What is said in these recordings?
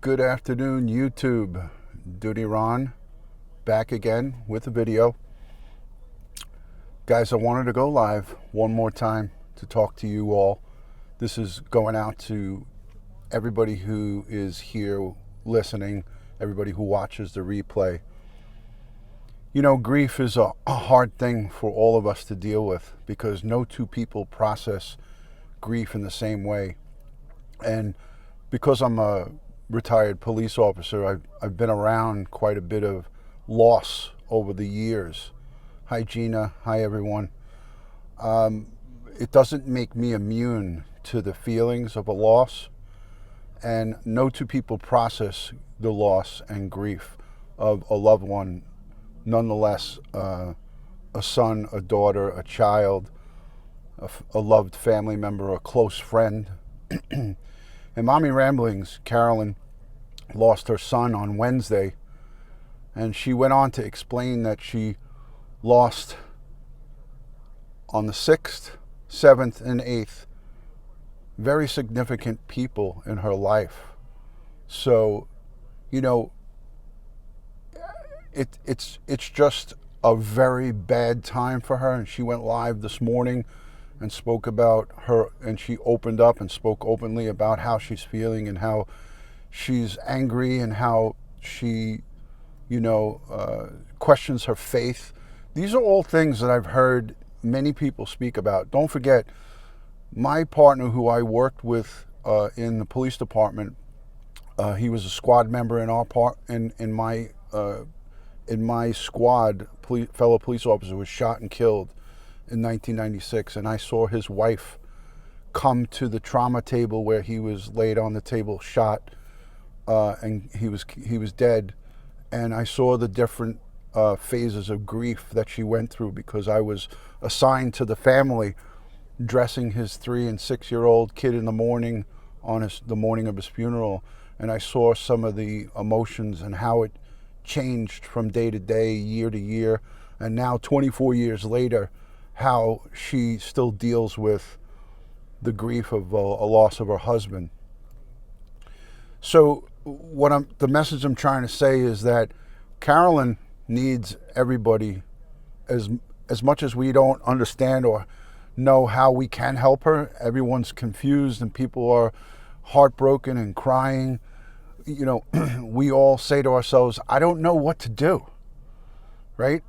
Good afternoon, YouTube. DutyRon back again with a video. Guys, I wanted to go live one more time to talk to you all. This is going out to everybody who is here listening, everybody who watches the replay. You know, grief is a hard thing for all of us to deal with because no two people process grief in the same way. And because I'm a retired police officer, I've been around quite a bit of loss over the years. Hi, Gina. Hi, everyone. It doesn't make me immune to the feelings of a loss, and no two people process the loss and grief of a loved one. Nonetheless, a son, a daughter, a child, a loved family member, a close friend. In Mommyramblings, Carolyn lost her son on Wednesday, and she went on to explain that she lost on the 6th, 7th, and 8th very significant people in her life. So, you know, it's just a very bad time for her, and she went live this morning and spoke about her, and she opened up and spoke openly about how she's feeling and how she's angry and how she, questions her faith. These are all things that I've heard many people speak about. Don't forget, my partner who I worked with in the police department, he was a squad member in our in my squad. Fellow police officer was shot and killed in 1996, and I saw his wife come to the trauma table where he was laid on the table, shot, and he was dead. And I saw the different phases of grief that she went through because I was assigned to the family, dressing his 3 and 6-year-old kid in the morning on the morning of his funeral, and I saw some of the emotions and how it changed from day to day, year to year, and now 24 years later, how she still deals with the grief of a loss of her husband. So the message I'm trying to say is that Carolyn needs everybody as much as we don't understand or know how we can help her. Everyone's confused and people are heartbroken and crying. We all say to ourselves, I don't know what to do, right?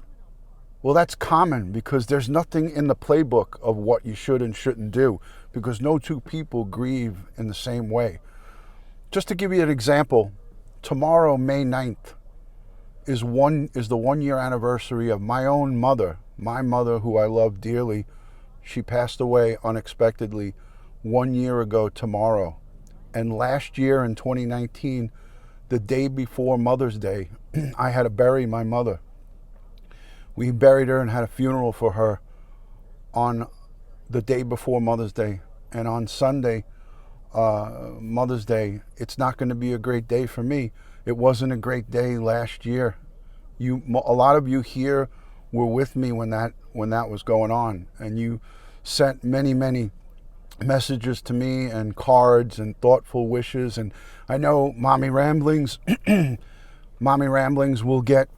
Well, that's common because there's nothing in the playbook of what you should and shouldn't do because no two people grieve in the same way. Just to give you an example, tomorrow, May 9th, is the 1-year anniversary of my own mother, my mother who I love dearly. She passed away unexpectedly 1 year ago tomorrow. And last year in 2019, the day before Mother's Day, I had to bury my mother. We buried her and had a funeral for her on the day before Mother's Day. And on Sunday, Mother's Day, it's not going to be a great day for me. It wasn't a great day last year. A lot of you here were with me when that was going on, and you sent many messages to me and cards and thoughtful wishes. And I know Mommyramblings will get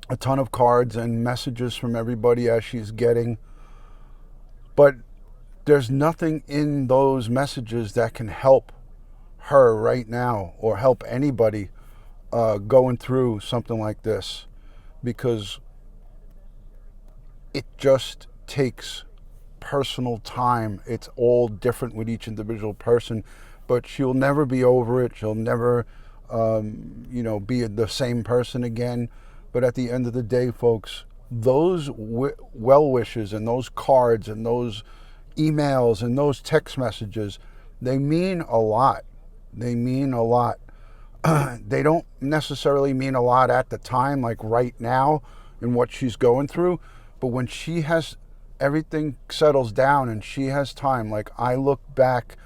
a ton of cards and messages from everybody as she's getting, but there's nothing in those messages that can help her right now or help anybody going through something like this, because it just takes personal time. It's all different with each individual person, but she'll never be over it. She'll never be the same person again. But at the end of the day, folks, those well wishes and those cards and those emails and those text messages, they mean a lot. They mean a lot. They don't necessarily mean a lot at the time, like right now in what she's going through, but when she has everything settles down and she has time, like I look back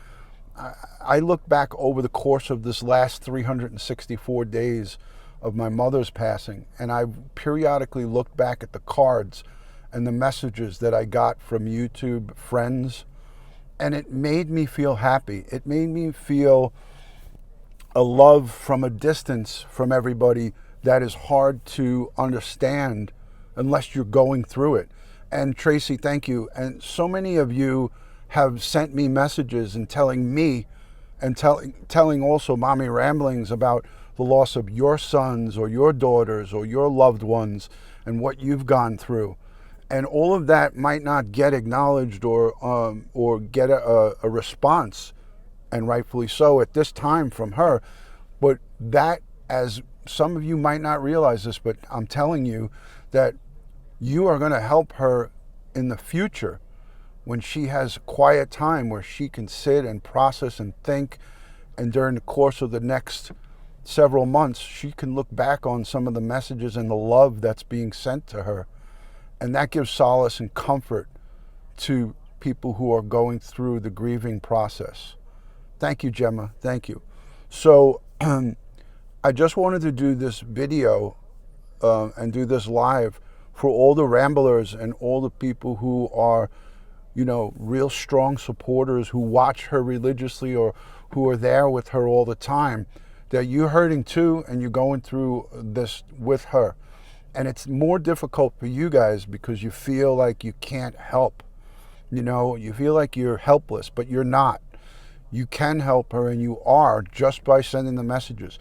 over the course of this last 364 days of my mother's passing, and I've periodically looked back at the cards and the messages that I got from YouTube friends, and it made me feel happy. It made me feel a love from a distance from everybody that is hard to understand unless you're going through it. And Tracy, thank you. And so many of you have sent me messages and telling me and telling also Mommyramblings about the loss of your sons or your daughters or your loved ones and what you've gone through. And all of that might not get acknowledged or get a response, and rightfully so at this time from her. But that, as some of you might not realize this, but I'm telling you that you are going to help her in the future when she has quiet time where she can sit and process and think. And during the course of the next several months, she can look back on some of the messages and the love that's being sent to her. And that gives solace and comfort to people who are going through the grieving process. Thank you, Gemma. Thank you. So I just wanted to do this video and do this live for all the ramblers and all the people who are, you know, real strong supporters who watch her religiously or who are there with her all the time, that you're hurting too and you're going through this with her. And it's more difficult for you guys because you feel like you can't help. You know, you feel like you're helpless, but you're not. You can help her, and you are, just by sending the messages.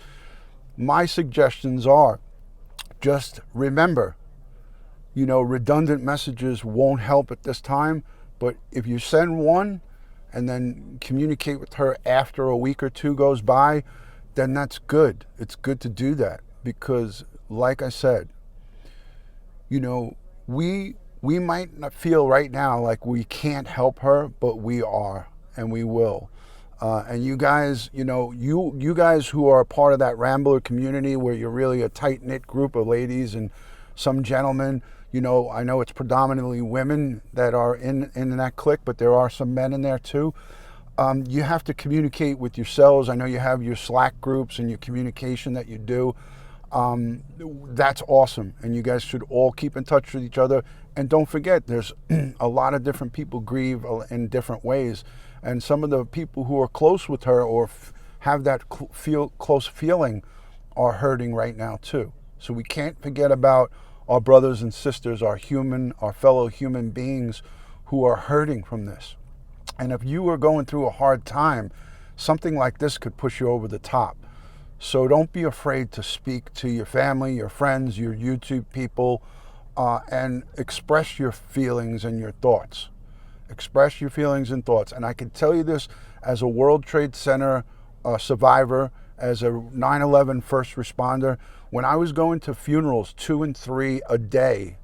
My suggestions are, just remember, you know, redundant messages won't help at this time, but if you send one and then communicate with her after a week or two goes by, then that's good. It's good to do that because, like I said, you know, we might not feel right now like we can't help her, but we are, and we will. And you guys, you know, you guys who are a part of that Rambler community where you're really a tight-knit group of ladies and some gentlemen, you know, I know it's predominantly women that are in that clique, but there are some men in there too. You have to communicate with yourselves. I know you have your Slack groups and your communication that you do. That's awesome. And you guys should all keep in touch with each other. And don't forget, there's a lot of different people grieve in different ways. And some of the people who are close with her or have that close feeling are hurting right now too. So we can't forget about our brothers and sisters, our fellow human beings who are hurting from this. And if you are going through a hard time, something like this could push you over the top. So don't be afraid to speak to your family, your friends, your YouTube people, and express your feelings and your thoughts. Express your feelings and thoughts. And I can tell you this as a World Trade Center survivor, as a 9/11 first responder, when I was going to funerals 2 and 3 a day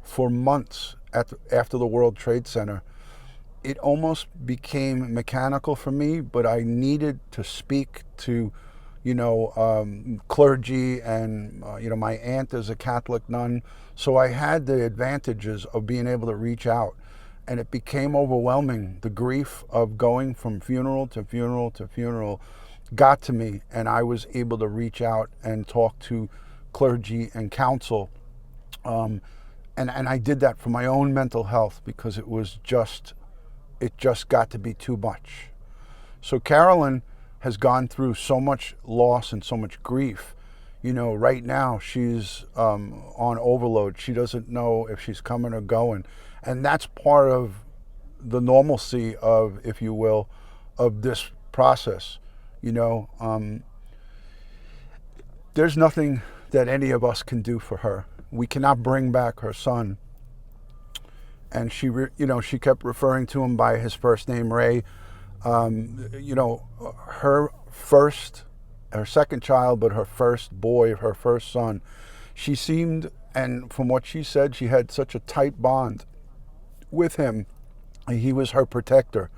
for months after the World Trade Center, it almost became mechanical for me, but I needed to speak to, you know, clergy, and, you know, my aunt is a Catholic nun. So I had the advantages of being able to reach out, and it became overwhelming. The grief of going from funeral to funeral to funeral got to me, and I was able to reach out and talk to clergy and counsel. And I did that for my own mental health because it just got to be too much. So Carolyn has gone through so much loss and so much grief. You know, right now she's on overload. She doesn't know if she's coming or going. And that's part of the normalcy of, if you will, of this process. You know, there's nothing that any of us can do for her. We cannot bring back her son. And she kept referring to him by his first name, Ray. You know, her second child, but her first boy, her first son, she seemed, and from what she said, she had such a tight bond with him. He was her protector.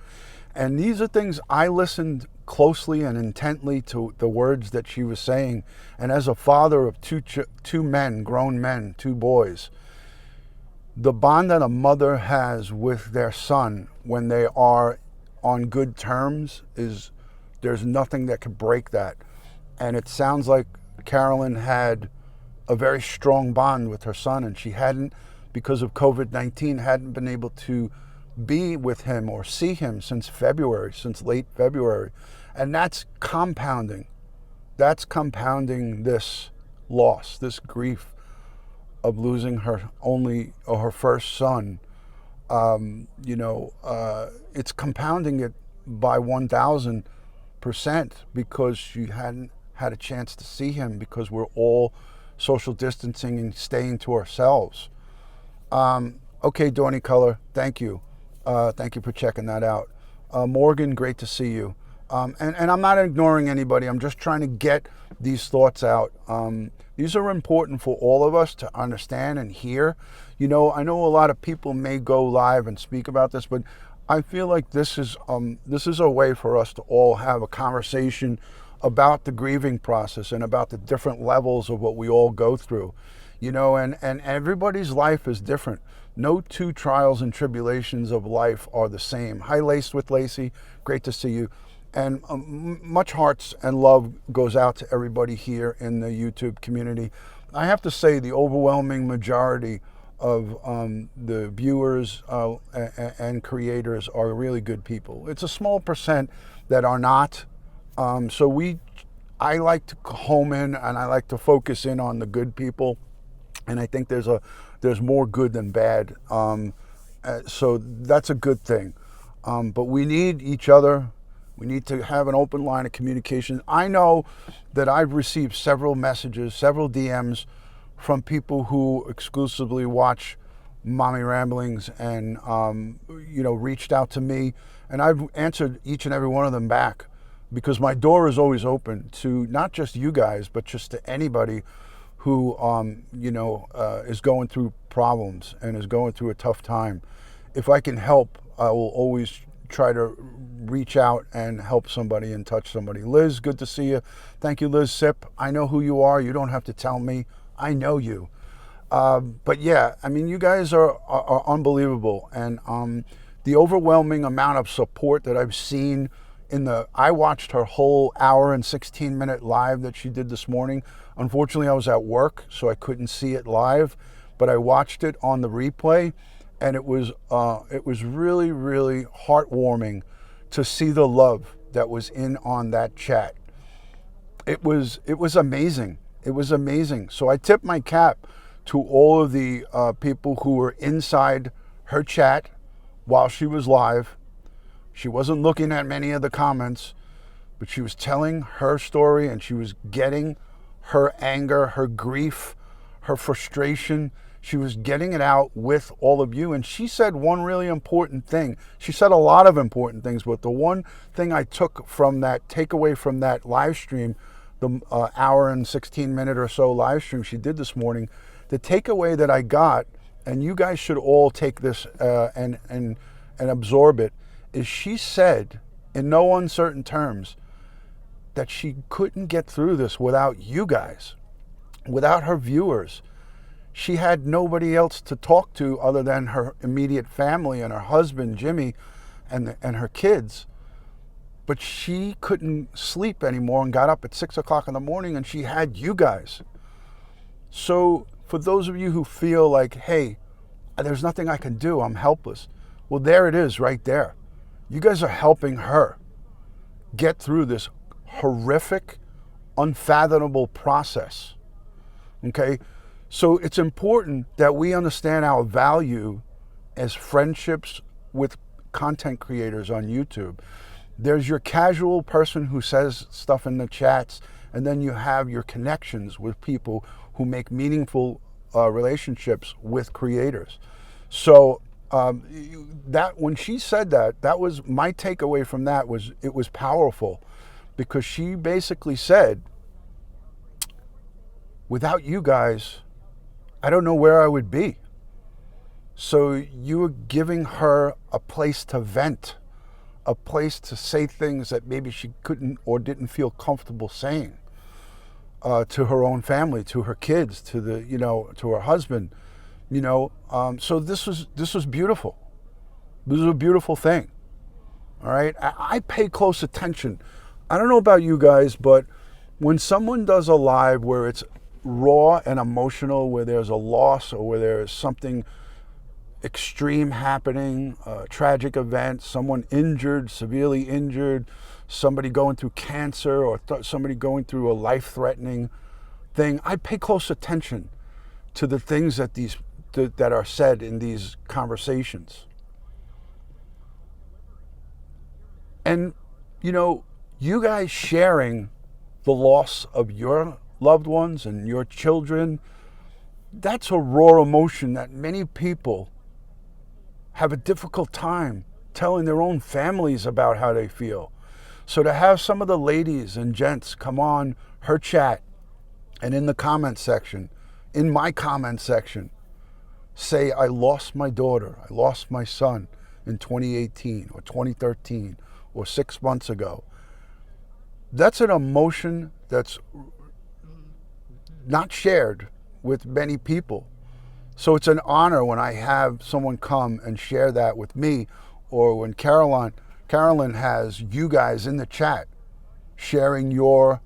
And these are things I listened closely and intently to the words that she was saying. And as a father of two men, grown men, 2 boys, the bond that a mother has with their son when they are on good terms there's nothing that could break that. And it sounds like Carolyn had a very strong bond with her son, and she hadn't, because of COVID-19, hadn't been able to be with him or see him since late February. And that's compounding. that's compounding this loss, this grief of losing her first son. It's compounding it by 1,000% because she hadn't had a chance to see him because we're all social distancing and staying to ourselves. Okay, Dawny Color, thank you. Thank you for checking that out. Morgan, great to see you. And I'm not ignoring anybody. I'm just trying to get these thoughts out. These are important for all of us to understand and hear. I know a lot of people may go live and speak about this, but I feel like this is a way for us to all have a conversation about the grieving process and about the different levels of what we all go through. And everybody's life is different. No two trials and tribulations of life are the same. Hi, Laced with Lacey. Great to see you. And much hearts and love goes out to everybody here in the YouTube community. I have to say the overwhelming majority of the viewers and creators are really good people. It's a small percent that are not. I like to home in and I like to focus in on the good people. And I think there's more good than bad. So that's a good thing. But we need each other. We need to have an open line of communication. I know that I've received several messages, several DMs from people who exclusively watch Mommyramblings and, reached out to me. And I've answered each and every one of them back because my door is always open to not just you guys, but just to anybody who, is going through problems and is going through a tough time. If I can help, I will always try to reach out and help somebody and touch somebody. Liz, good to see you. Thank you, Liz Sip. I know who you are. You don't have to tell me. I know you. But yeah, I mean, you guys are unbelievable. And the overwhelming amount of support that I've seen I watched her whole hour and 16-minute live that she did this morning. Unfortunately, I was at work, so I couldn't see it live, but I watched it on the replay, and it was really, really heartwarming to see the love that was on that chat. It was amazing. It was amazing. So I tip my cap to all of the people who were inside her chat while she was live. She wasn't looking at many of the comments, but she was telling her story and she was getting her anger, her grief, her frustration. She was getting it out with all of you. And she said one really important thing. She said a lot of important things, but the one thing I took from that, takeaway from that live stream, the hour and 16-minute or so live stream she did this morning, the takeaway that I got, and you guys should all take this and absorb it, is she said in no uncertain terms that she couldn't get through this without you guys, without her viewers. She had nobody else to talk to other than her immediate family and her husband, Jimmy, and her kids. But she couldn't sleep anymore and got up at 6 o'clock in the morning, and she had you guys. So for those of you who feel like, hey, there's nothing I can do, I'm helpless. Well, there it is right there. You guys are helping her get through this horrific, unfathomable process. Okay? So it's important that we understand our value as friendships with content creators on YouTube. There's your casual person who says stuff in the chats, and then you have your connections with people who make meaningful relationships with creators. So that when she said that was my takeaway from that. Was it was powerful, because she basically said, without you guys, I don't know where I would be. So you were giving her a place to vent, a place to say things that maybe she couldn't or didn't feel comfortable saying to her own family, to her kids, to to her husband. So this was beautiful. This was a beautiful thing. All right. I pay close attention. I don't know about you guys, but when someone does a live where it's raw and emotional, where there's a loss or where there is something extreme happening, a tragic event, someone injured, severely injured, somebody going through cancer or somebody going through a life-threatening thing, I pay close attention to the things that are said in these conversations. And, you guys sharing the loss of your loved ones and your children, that's a raw emotion that many people have a difficult time telling their own families about how they feel. So to have some of the ladies and gents come on her chat and in the comment section, in my comment section, say, I lost my daughter, I lost my son in 2018 or 2013 or 6 months ago. That's an emotion that's not shared with many people. So it's an honor when I have someone come and share that with me, or when Carolyn has you guys in the chat sharing your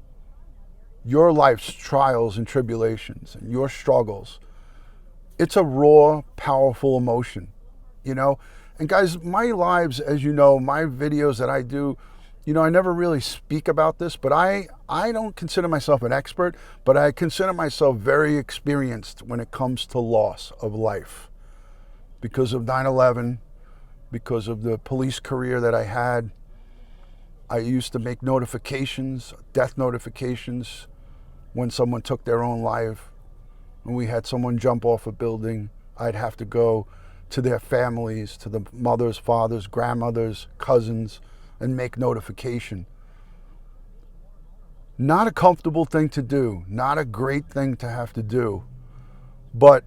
life's trials and tribulations and your struggles. It's a raw, powerful emotion, And guys, my lives, as you know, my videos that I do, I never really speak about this, but I don't consider myself an expert, but I consider myself very experienced when it comes to loss of life. Because of 9/11, because of the police career that I had, I used to make notifications, death notifications, when someone took their own life. When we had someone jump off a building, I'd have to go to their families, to the mothers, fathers, grandmothers, cousins, and make notification. Not a comfortable thing to do, not a great thing to have to do, but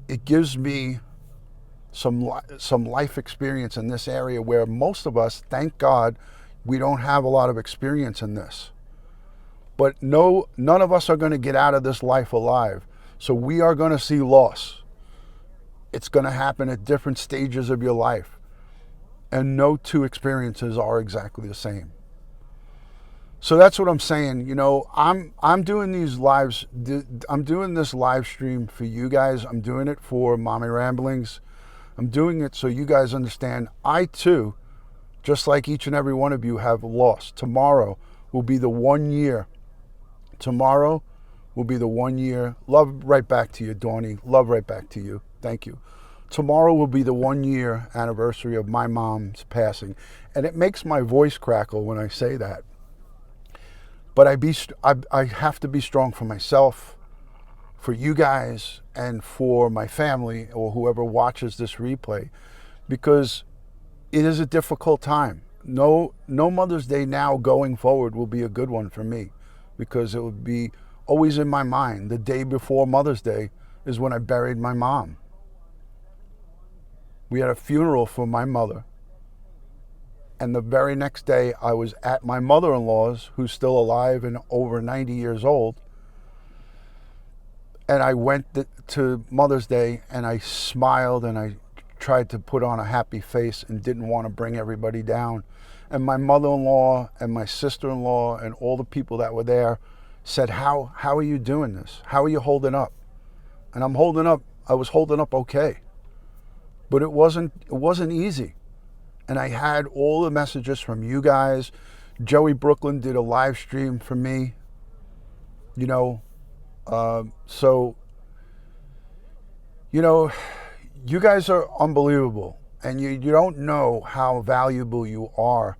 it gives me some life experience in this area where most of us, thank God, we don't have a lot of experience in this. But none of us are going to get out of this life alive. So we are going to see loss. It's going to happen at different stages of your life. And no two experiences are exactly the same. So that's what I'm saying. I'm doing these lives. I'm doing this live stream for you guys. I'm doing it for Mommyramblings. I'm doing it so you guys understand. I too, just like each and every one of you, have lost. Tomorrow will be the 1 year. Tomorrow will be the 1 year. Love right back to you, Dawny. Love right back to you. Thank you. Tomorrow will be the 1 year anniversary of my mom's passing. And it makes my voice crackle when I say that. But I have to be strong for myself, for you guys, and for my family or whoever watches this replay, because it is a difficult time. No Mother's Day now going forward will be a good one for me, because it would be always in my mind. The day before Mother's Day is when I buried my mom. We had a funeral for my mother. And the very next day, I was at my mother-in-law's, who's still alive and over 90 years old. And I went to Mother's Day, and I smiled, and I tried to put on a happy face and didn't want to bring everybody down. And my mother-in-law and my sister-in-law and all the people that were there said, how are you doing this? How are you holding up? And I was holding up okay. But it wasn't easy. And I had all the messages from you guys. Joey Brooklyn did a live stream for me. So, you guys are unbelievable. And you don't know how valuable you are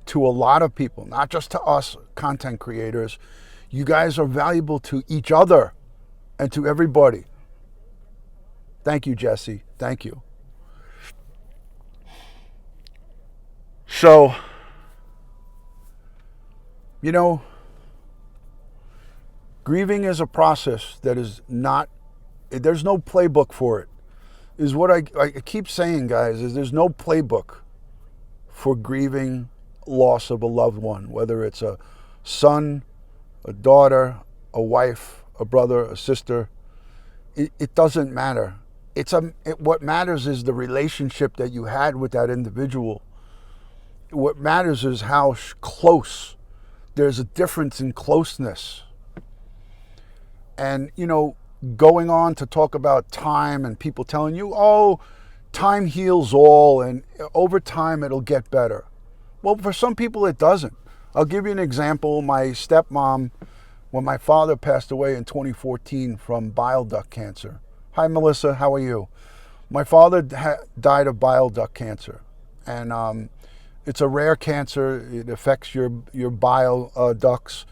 to a lot of people, not just to us content creators. You guys are valuable to each other and to everybody. Thank you, Jesse. Thank you. So, grieving is a process that is not, there's no playbook for it. Is what I keep saying, guys, is there's no playbook for grieving loss of a loved one, whether it's a son, a daughter, a wife, a brother, a sister. It doesn't matter. What matters is the relationship that you had with that individual. What matters is how close. There's a difference in closeness. And, going on to talk about time and people telling you, oh, time heals all and over time it'll get better. Well, for some people it doesn't. I'll give you an example. My stepmom, when my father passed away in 2014 from bile duct cancer. Hi, Melissa. How are you? My father died of bile duct cancer, and it's a rare cancer. It affects your bile ducts,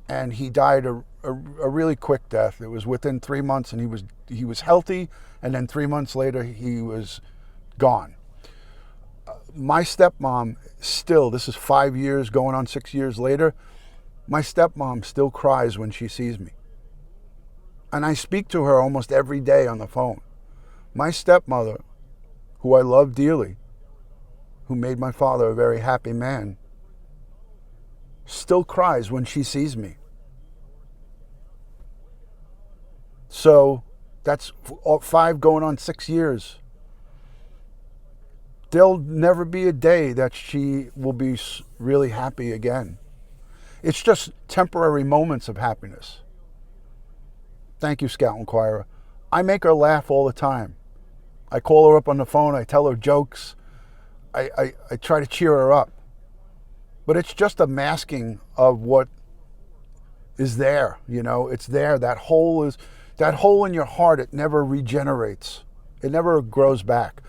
and he died a really quick death. It was within 3 months, and he was healthy, and then 3 months later he was gone. My stepmom still, this is 5 years going on 6 years later, my stepmom still cries when she sees me. And I speak to her almost every day on the phone. My stepmother, who I love dearly, who made my father a very happy man, still cries when she sees me. So that's 5 going on 6 years. There'll never be a day that she will be really happy again. It's just temporary moments of happiness. Thank you, Scout Inquirer. I make her laugh all the time. I call her up on the phone. I tell her jokes. I try to cheer her up. But it's just a masking of what is there. You know, it's there. That hole in your heart. It never regenerates. It never grows back.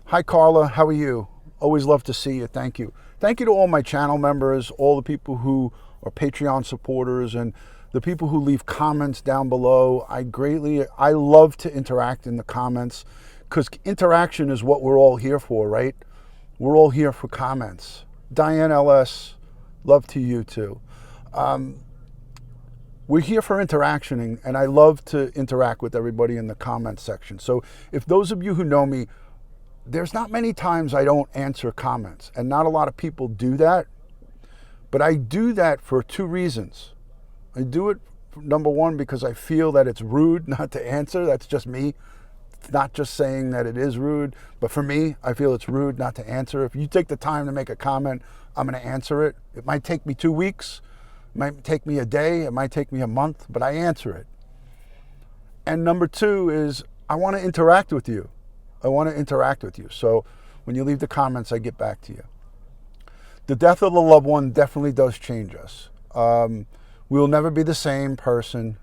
Hi, Carla. How are you? Always love to see you. Thank you. Thank you to all my channel members, all the people who are Patreon supporters, and the people who leave comments down below. I love to interact in the comments, because interaction is what we're all here for, right? We're all here for comments. Diane LS, love to you too. We're here for interaction, and I love to interact with everybody in the comments section. So if those of you who know me, there's not many times I don't answer comments, and not a lot of people do that. But I do that for 2 reasons. I do it, number one, because I feel that it's rude not to answer. That's just me. It's not just saying that it is rude, but for me, I feel it's rude not to answer. If you take the time to make a comment, I'm going to answer it. It might take me 2 weeks. It might take me a day. It might take me a month, but I answer it. And number 2 is I want to interact with you. I want to interact with you. So when you leave the comments, I get back to you. The death of a loved one definitely does change us. We will never be the same person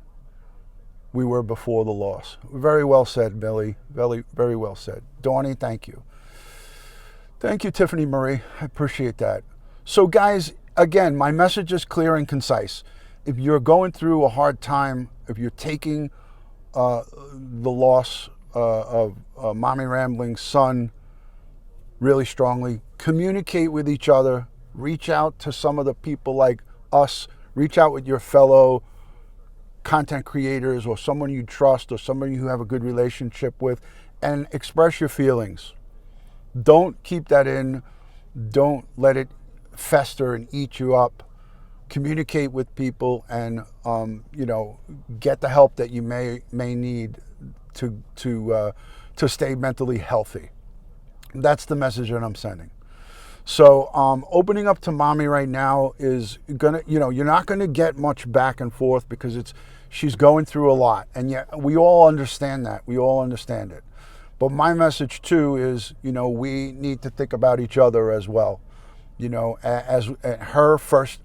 we were before the loss. Very well said, Billy. Very, very well said. Donnie, thank you. Thank you, Tiffany Marie. I appreciate that. So guys, again, my message is clear and concise. If you're going through a hard time, if you're taking the loss of Mommyramblings' son really strongly, communicate with each other, reach out to some of the people like us, reach out with your fellow content creators or someone you trust or somebody you have a good relationship with, and express your feelings. Don't keep that in. Don't let it fester and eat you up. Communicate with people, and get the help that you may need to stay mentally healthy. That's the message that I'm sending. So opening up to mommy right now is gonna, you're not gonna get much back and forth because she's going through a lot, and yet we all understand that. We all understand it. But my message too is, we need to think about each other as well. As her first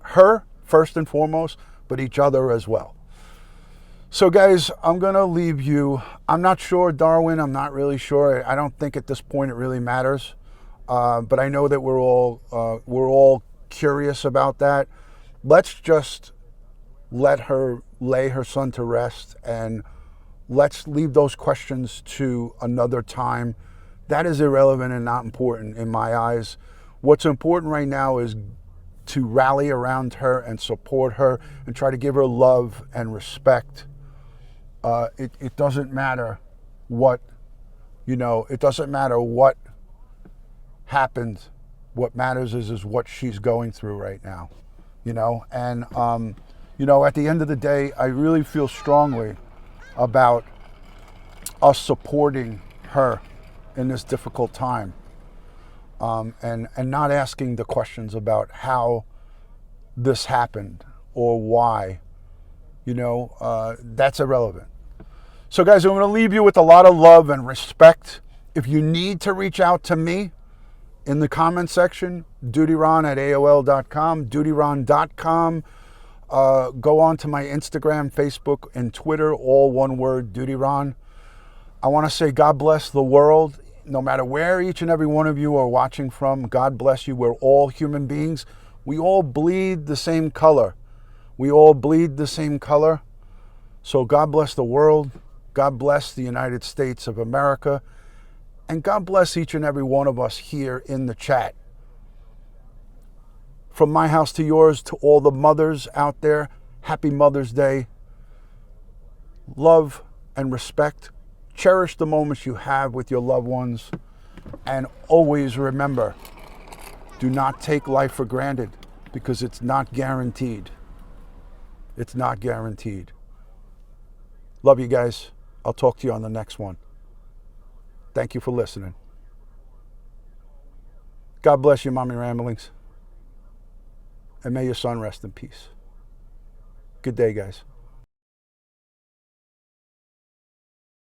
and foremost, but each other as well. So guys, I'm gonna leave you. I'm not sure, Darwin. I'm not really sure. I don't think at this point it really matters. But I know that we're all curious about that. Let's just let her lay her son to rest, and let's leave those questions to another time. That is irrelevant and not important in my eyes. What's important right now is to rally around her and support her and try to give her love and respect. It doesn't matter what, it doesn't matter what happened. What matters is what she's going through right now, and at the end of the day, I really feel strongly about us supporting her in this difficult time, and not asking the questions about how this happened or why. That's irrelevant. So guys, I'm going to leave you with a lot of love and respect. If you need to reach out to me, in the comment section, DutyRon@AOL.com, DutyRon.com. Go on to my Instagram, Facebook, and Twitter, all one word, DutyRon. I want to say God bless the world. No matter where each and every one of you are watching from, God bless you. We're all human beings. We all bleed the same color. We all bleed the same color. So God bless the world. God bless the United States of America. And God bless each and every one of us here in the chat. From my house to yours, to all the mothers out there, happy Mother's Day. Love and respect. Cherish the moments you have with your loved ones. And always remember, do not take life for granted, because it's not guaranteed. It's not guaranteed. Love you guys. I'll talk to you on the next one. Thank you for listening. God bless you, Mommy Ramblings. And may your son rest in peace. Good day, guys.